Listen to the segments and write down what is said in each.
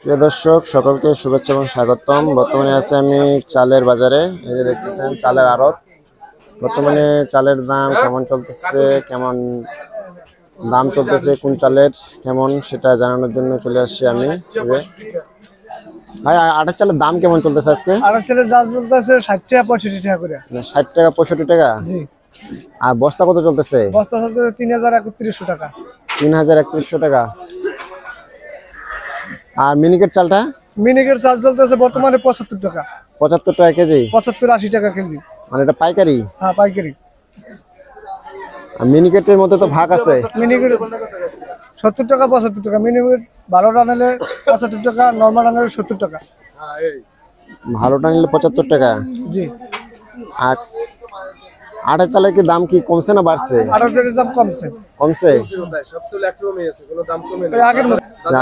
প্রিয় দর্শক সকলকে শুভেচ্ছা এবং স্বাগতম। বর্তমানে আছে আমি চালের বাজারে। এই যে দেখতেছেন চালের আড়ত। বর্তমানে চালের দাম কেমন চলতেছে, কেমন দাম চলতেছে, কোন চালের কেমন সেটা জানানোর জন্য চলে আসছি আমি। ভাই আটার চালের দাম কেমন চলতেছে আজকে? আটার চালের দাম চলতেছে 60 টাকা 65 টাকা করে। 60 টাকা 65 টাকা। জি। আর বস্তা কত চলতেছে? বস্তা চলতেছে 3031 টাকা। 3031 টাকা। আর মিনিকেট চালটা? মিনিকেট চাল চলতেছে বর্তমানে 75 টাকা। 75 টাকা কেজি? 75-80 টাকা কেজি। মানে এটা পাইকারি? হ্যাঁ পাইকারি। আর মিনিকেটের মধ্যে তো ভাগ আছে। মিনিকেট 70 টাকা 75 টাকা। মিনিকেট ভালোটা নিলে 75 টাকা, নরমাল নিলে 70 টাকা। ভালোটা নিলে 75 টাকা। জি। আর আটার চালের কি দাম কি কমছে না বাড়ছে? আটার চালের দাম কমছে। কমছে?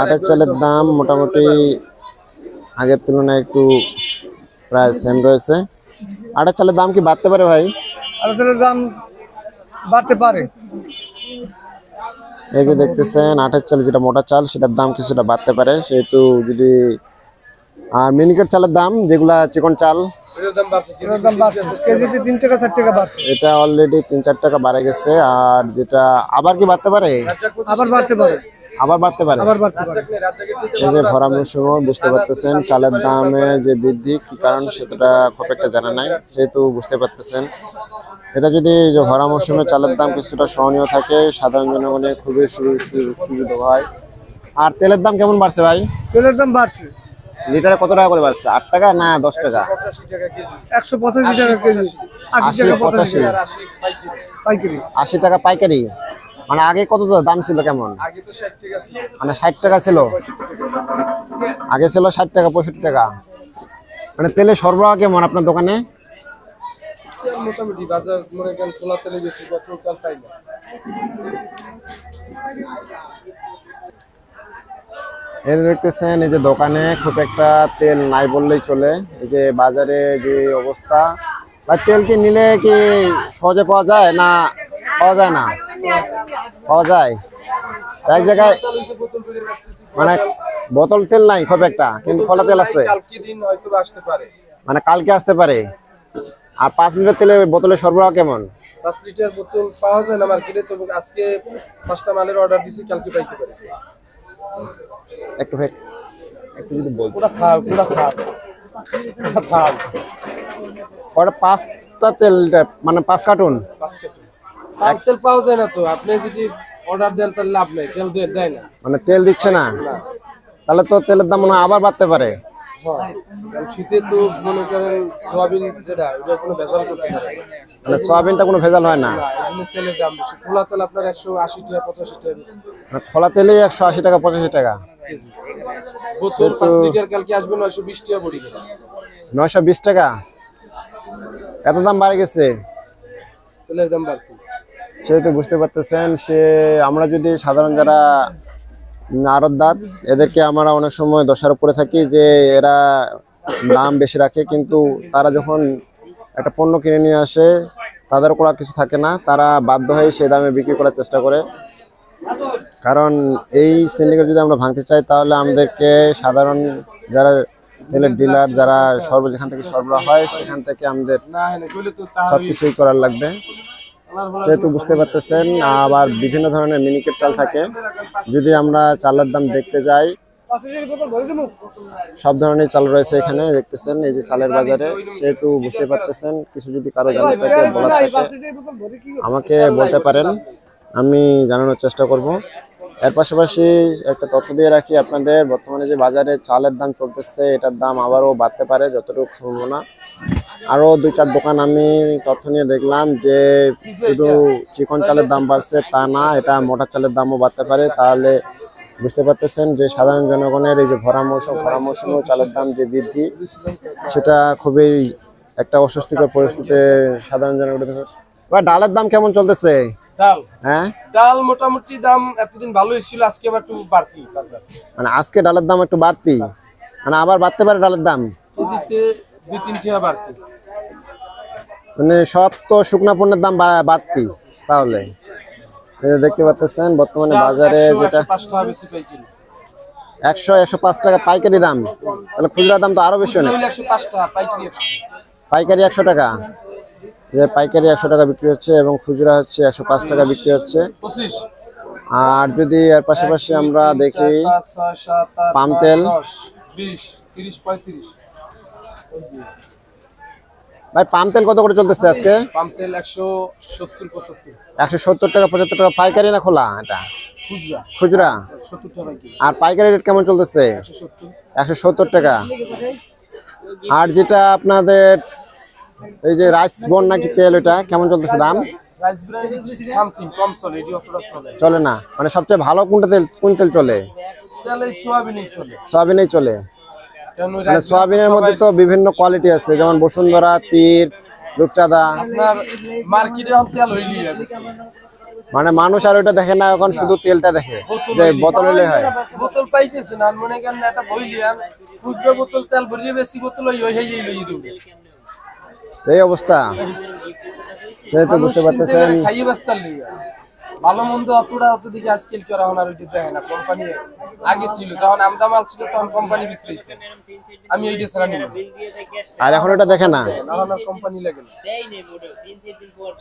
আটার চালের দাম মোটামুটি আগের তুলনায় একটু প্রায় সেম রয়েছে। আটার চালের দাম কি বাড়তে পারে ভাই? আটার চালের দাম বাড়তে পারে। এই যে দেখতেছেন আটার চাল যেটা মোটা চাল সেটার দাম কিছুটা বাড়তে পারে, সেহেতু যদি আর মিনিকেট চালের দাম যেগুলা চিকন চাল কেজিতে 3 টাকা 4 টাকা বাড়ছে। এটা অলরেডি 3-4 টাকা বাড়ে গেছে। আর যেটা আবার কি বাড়তে পারে? আবার বাড়তে পারে। আবার বাড়তে পারে। আবার বাড়তে পারে। এই যে ভরা মৌসুমে বুঝতে পারতেছেন চালের দামে যে বৃদ্ধি কি কারণ সেটা খুব একটা জানা নাই, সেহেতু বুঝতে পারতেছেন এটা যদি ভরা মৌসুমে চালের দাম কিছুটা সহনীয় থাকে সাধারণ জনগণের খুবই সুবিধা হয়। আর তেলের দাম কেমন বাড়ছে ভাই? তেলের দাম বাড়ছে। লিটারে কত টাকা করে বাড়ছে? 8 টাকা না 10 টাকা? 185 টাকা কেজি। 80 টাকা 85 পাইকারি। 80 টাকা পাইকারি। মানে আগে কত দাম ছিল কেমন? আগে তো 60 টাকা ছিল। মানে 60 টাকা ছিল। আগে ছিল 60 টাকা 65 টাকা। মানে তেলের সরবরাহ কেমন আপনার দোকানে? মোটামুটি বাজার মনে করেন খোলা তেলে বেশি, পেট্রোল তেল পাই না। এই দেখতেছেন এই যে দোকানে খুব একটা তেল নাই বললেই চলে। এই যে বাজারে যে অবস্থা, বা তেল কি নিলে কি সহজে পাওয়া যায় না পাওয়া যায় না? পাওয়া যায় এক জায়গায়, মানে বোতল তেল নাই খুব একটা, কিন্তু খোলা তেল আছে। মানে কালকে আসতে পারে। আর 5 লিটার তেলের বোতলের সরবরাহ কেমন? 5 লিটার বোতল পাওয়া যায় না মার্কেটে, তো আজকে 5টা মালের অর্ডার দিছি, কালকে পাইতে পারে। একটু যদি বলতে। ওটা 5টা তেল, মানে 5 কার্টুন। 5 কার্টুন তেল পাওয়া যায় না, তো আপনি যদি অর্ডার দেন তাহলে লাভ নাই, তেল দেয় না। মানে তেল দিচ্ছে না, তাহলে তো তেলের দাম মনে হয় আবার বাড়তে পারে। শীতে তো মনে করেন সোয়াবিন যেটা, ওটা কোনো ভেজাল করতে পারে না। মানে সোয়াবিনটা কোনো ভেজাল হয় না, এজন্য তেলের দাম বেশি। খোলা তেল আপনার 180 টাকা 85 টাকা বেশি। মানে খোলা তেলেই 180 টাকা 85 টাকা কেজি। বোতল 5 লিটার কালকে আসবে 920 টাকা বড়ি। 920 টাকা। এত দাম বাড়ে গেছে, তেলের দাম বাড়তি। সেহেতু বুঝতে পারতেছেন আমরা যদি সাধারণ যারা আড়তদার, এদেরকে আমরা অনেক সময় দোষারোপ করে থাকি যে এরা দাম বেশি রাখে, কিন্তু তারা যখন একটা পণ্য কিনে নিয়ে আসে তাদের করা কিছু থাকে না, তারা বাধ্য হয়ে সেই দামে বিক্রি করার চেষ্টা করে। কারণ এই সিন্ডিকেট যদি আমরা ভাঙতে চাই তাহলে আমাদেরকে সাধারণ যারা তেলের ডিলার, যারা যেখান থেকে সরবরাহ হয় সেখান থেকে আমাদের সবকিছুই করার লাগবে। যেহেতু বুঝতে পারতেছেন আবার বিভিন্ন ধরনের মিনিকেট চাল থাকে। যদি আমরা চালের দাম দেখতে যাই, সব ধরনের চাল রয়েছে এখানে দেখতেছেন এই যে চালের বাজারে। সেহেতু বুঝতে পারতেছেন কিছু যদি কারো জানা থাকে, বলার থাকে, আমাকে বলতে পারেন, আমি জানানোর চেষ্টা করব। এর পাশাপাশি একটা তথ্য দিয়ে রাখি আপনাদের, বর্তমানে যে বাজারে চালের দাম চলতেছে এটার দাম আবারও বাড়তে পারে যতটুকু সম্ভাবনা। আরও 2-4 দোকান আমি তথ্য নিয়ে দেখলাম যে শুধু চিকন চালের দাম বাড়ছে তা না, এটা মোটা চালের দামও বাড়তে পারে। তাহলে বুঝতে পারতেছেন যে সাধারণ জনগণের এই যে ভরা মৌসুমেও চালের দাম যে বৃদ্ধি, সেটা খুবই একটা অস্বস্তিকর পরিস্থিতি সাধারণ জনগণের। ডালের দাম কেমন চলতেছে? ডাল, হ্যাঁ ডাল মোটামুটি দাম এতদিন ভালোই ছিল, আজকে আবার একটু বাড়তি বাজার। মানে আজকে ডালের দাম একটু বাড়তি, মানে আবার বাড়তে পারে ডালের দাম কেজিতে 2-3 টাকা বাড়তি। মানে সব তো শুকনা পণ্যের দাম বাড়তি। তাহলে দেখতে পাচ্ছেন বর্তমানে বাজারে যেটা 100 105 টাকা পাইকারি দাম, তাহলে খুচরা দাম তো আরো বেশি অনেক। 105 টাকা পাইকারি। পাইকারি 100 টাকা, যে পাইকারি 100 টাকা বিক্রি হচ্ছে এবং খুচরা হচ্ছে 105 টাকা বিক্রি হচ্ছে। 25 আর যদি এর পাশাপাশি আমরা দেখি পাম তেল, 20 30 35। ভাই পাম তেল কত করে চলতেছে আজকে? পাম তেল 170 75 170 টাকা 75 টাকা পাইকারি না খোলা এটা? খুচরা খুচরা। 70 টাকা কি আর পাইকারি রেট কেমন চলতেছে? 170। 170 টাকা। আর যেটা আপনাদের এই যে রাইস বন নাকি তেল, ওটা কেমন চলতেছে দাম? রাইস ব্র্যান্ড সামথিং কম চলে, এটি অতটা চলে চলে না, মানে সবচেয়ে ভালো কোনটা তেল, কোন তেল চলে? তাহলে সোয়াবিনই চলে। সয়াবিনই চলে। কারণ ওই মানে rice সয়াবিনের brand মধ্যে তো বিভিন্ন কোয়ালিটি আছে, যেমন বসুন্ধরা, তীর, রূপচাঁদা। আপনার মার্কেটে অন তেল হইলি মানে মানুষ আর ওইটা দেখে না, এখন শুধু তেলটা দেখে যে বোতল হলে হয়। বোতল পাইতেছে না, মনে করেন একটা বইলিয়ান খুচরা বোতল তেল ভরিয়ে বেশি বোতল হই হই লই দিবে। এই অবস্থা, সেহেতু বুঝতে পারতেছেন। খাইয়ে বাস্তার লিগা ভালো মন্দ অতটা অত দিকে আজকাল কি ওরা ওনার ওইটা দেখে না। কোম্পানি আগে ছিল, যখন আমদা মাল ছিল তখন কোম্পানি বিছরি, আমি ওইটা ছাড়া নিব আর এখন এটা দেখে না, এখন আর কোম্পানি লাগে না।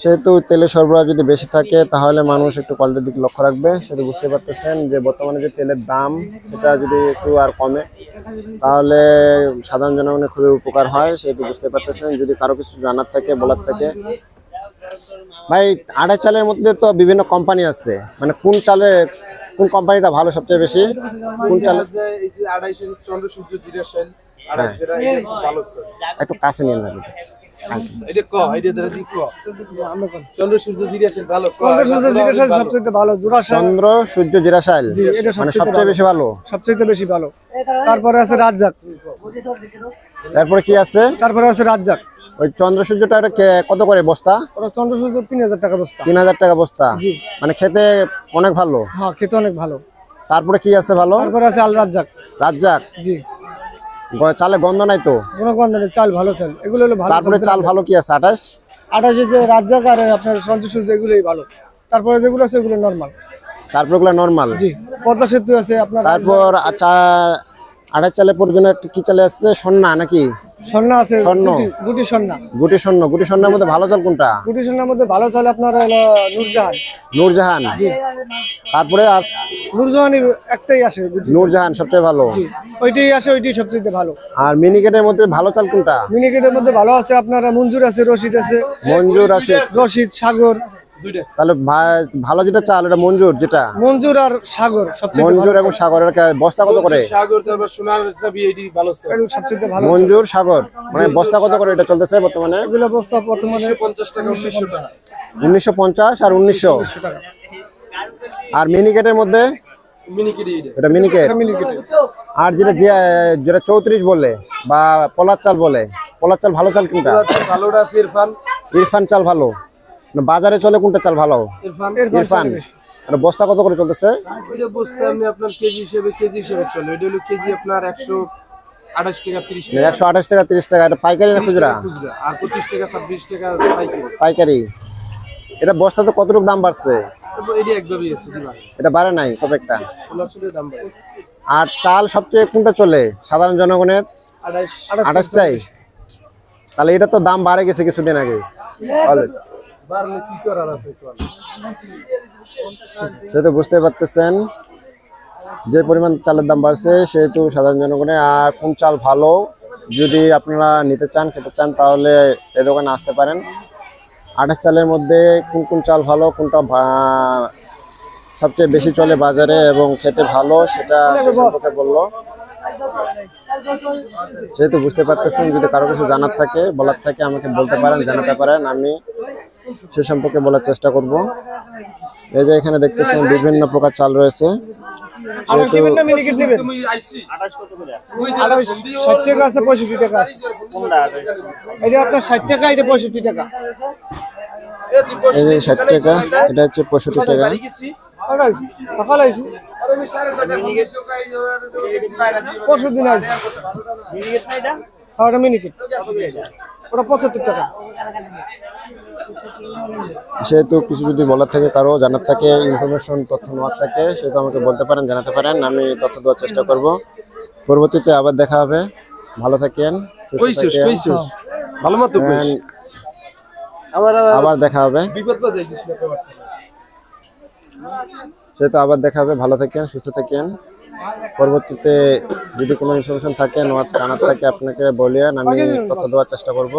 সেহেতু তেলের সরবরাহ যদি বেশি থাকে তাহলে মানুষ একটু কোয়ালিটির দিকে লক্ষ্য রাখবে। সেটা বুঝতে পারতেছেন যে বর্তমানে যে তেলের দাম সেটা যদি একটু আর কমে তাহলে সাধারণ জনগণের খুবই উপকার হয়, সেটা বুঝতে পারতেছেন। যদি কারো কিছু জানার থাকে, বলার থাকে। ভাই আড়াই চালের মধ্যে তো বিভিন্ন কোম্পানি আছে, মানে কোন চালে কোন কোম্পানিটা ভালো সবচেয়ে বেশি? কোন চালে? এই যে 250 চন্দ্র সূর্য জিরা সেল 250 এটা ভালো চলে। একটু কাছে নিয়ে নেন। এটা ক এটা ধরে দি ক চন্দ্র সূর্য জিরা সেল ভালো। চন্দ্র সূর্য জিরাশাইল সবচেয়ে ভালো, জোড়াশাইল। চন্দ্র সূর্য জিরাশাইল এটা মানে সবচেয়ে সবচেয়ে বেশি ভালো। সবচেয়ে বেশি ভালো। তারপরে আছে রাজ্জাক, তারপরে কি আছে? তারপরে আছে রাজ্জাক। ওই চন্দ্র সূর্যটা ওটা কত করে বস্তা? ওরা চন্দ্র সূর্য 3000 টাকা বস্তা। 3000 টাকা বস্তা। জি। মানে খেতে অনেক ভালো। হ্যাঁ, খেতে অনেক ভালো। তারপরে কি আছে ভালো? তারপরে আছে আল রাজ্জাক। রাজ্জাক। জি। চালে গন্ধ নাই তো? কোনো গন্ধ নেই, চাল ভালো চাল, এগুলো হলো ভালো। তারপরে চাল ভালো কি আছে? 28 28 যে রাজ্জাক আর আপনার চন্দ্র সূর্য এগুলোই ভালো। তারপরে যেগুলো আছে ওগুলো নরমাল। তারপর ওগুলো নরমাল। জি, পদ্মা সেতু আছে আপনার। তারপর আচ্ছা 28 চালের পর জন্য একটা কি চালে আছে? সন্না নাকি? স্বর্ণা আছে, স্বর্ণ। গুটি স্বর্ণা। গুটি স্বর্ণ। গুটি স্বর্ণের মধ্যে ভালো চাল কোনটা? গুটি স্বর্ণার মধ্যে ভালো চাল আপনার হলো নূরজাহান। নূরজাহান। তারপরে আর নূরজাহানই একটাই আসে, গুটি। নূরজাহান সবচেয়ে ভালো। জি, ওইটাই আসে, ওইটাই সবচেয়ে ভালো। আর মিনিকেটের মধ্যে ভালো চাল কোনটা? মিনিকেটের মধ্যে ভালো আছে আপনার মঞ্জুর আছে, রশিদ আছে। মঞ্জুর আছে। রশিদ, সাগর। দুইটা তাহলে ভালো যেটা চাল এটা মঞ্জুর, যেটা মঞ্জুর আর সাগর সবচেয়ে ভালো। মঞ্জুর এবং সাগরের বস্তা কত করে? সাগর তারপর সোনার চাবি এটি ভালো চলে। এগুলো সবচেয়ে ভালো। মঞ্জুর, সাগর মানে বস্তা কত করে এটা চলতেছে বর্তমানে? এগুলো বস্তা বর্তমানে 150 টাকা 1900 টাকা। 1950 আর 1900 টাকা। আর মিনিকেটের মধ্যে মিনিকেট এটা এটা মিনিকেট। মিনিকেটে। আর যেটা যেটা 34 বলে বা পলাশ চাল বলে, পলাশ চাল ভালো চাল কোনটা? ভালোটা আছে ইরফান। ইরফান চাল ভালো। না বাজারে চলে কোনটা চাল ভালো? ইরফান ইরফান। আর বস্তা কত করে চলতেছে? ওইটা বসতে আপনি আপনার কেজি হিসেবে চলে। এটা হলো কেজি আপনার 128 টাকা 30 টাকা 128 টাকা 30 টাকা। এটা পাইকারি না খুচরা? খুচরা। আর 25 টাকা 26 টাকা পাইকারি। পাইকারি। এটা বস্তাতে কতটুকু দাম বাড়ছে? তারপর এটি একদমই আছে দিবা। এটা বাড়ে নাই খুব একটা। 16 দাম বাড়ে। আর চাল সবচেয়ে কোনটা চলে সাধারণ জনগণের? 28 28টাই। তাহলে এটা তো দাম বাড়ে গেছে কিছুদিন আগে। বাড়লে কি করার আছে কোন? সেহেতু বুঝতে পারতেছেন যে পরিমাণ চালের দাম বাড়ছে, সেহেতু সাধারণ জনগণের আর কোন চাল ভালো যদি আপনারা নিতে চান, খেতে চান, তাহলে এই দোকানে আসতে পারেন। 28 চালের মধ্যে কোন কোন চাল ভালো, কোনটা সবচেয়ে বেশি চলে বাজারে এবং খেতে ভালো, সেটা সে সম্পর্কে বললো। যেহেতু বুঝতে পারতেছেন, যদি কারো কিছু জানার থাকে, বলার থাকে, আমাকে বলতে পারেন, জানাতে পারেন, আমি সে সম্পর্কে বলার চেষ্টা করব। এই যে এখানে দেখতেছেন বিভিন্ন প্রকার চাল রয়েছে। মিনিকেট নেবেন। 60 টাকা আছে, 65 টাকা আছে। এটা আপনার 60 টাকা, এটা 65 টাকা। এই যে 60 টাকা, এটা হচ্ছে 65 টাকা। পরশুদিন আছে মিনিকেট। ওটা 75 টাকা। সেহেতু কিছু যদি বলার থাকে, কারো জানার থাকে, ইনফরমেশন তথ্য নেওয়ার থাকে, সেটা আমাকে বলতে পারেন, জানাতে পারেন, আমি তথ্য দেওয়ার চেষ্টা করব। পরবর্তীতে আবার দেখা হবে। ভালো থাকেন, সুস্থ থাকেন, ভালো মতো কইস। আমার আবার দেখা হবে। বিপদ বাজাই কিছু না তোমার। সেহেতু আবার দেখা হবে। ভালো থাকেন, সুস্থ থাকেন। পরবর্তীতে যদি কোনো ইনফরমেশন থাকে, জানার থাকে, আপনাকে বলিয়েন, আমি তথ্য দেওয়ার চেষ্টা করব।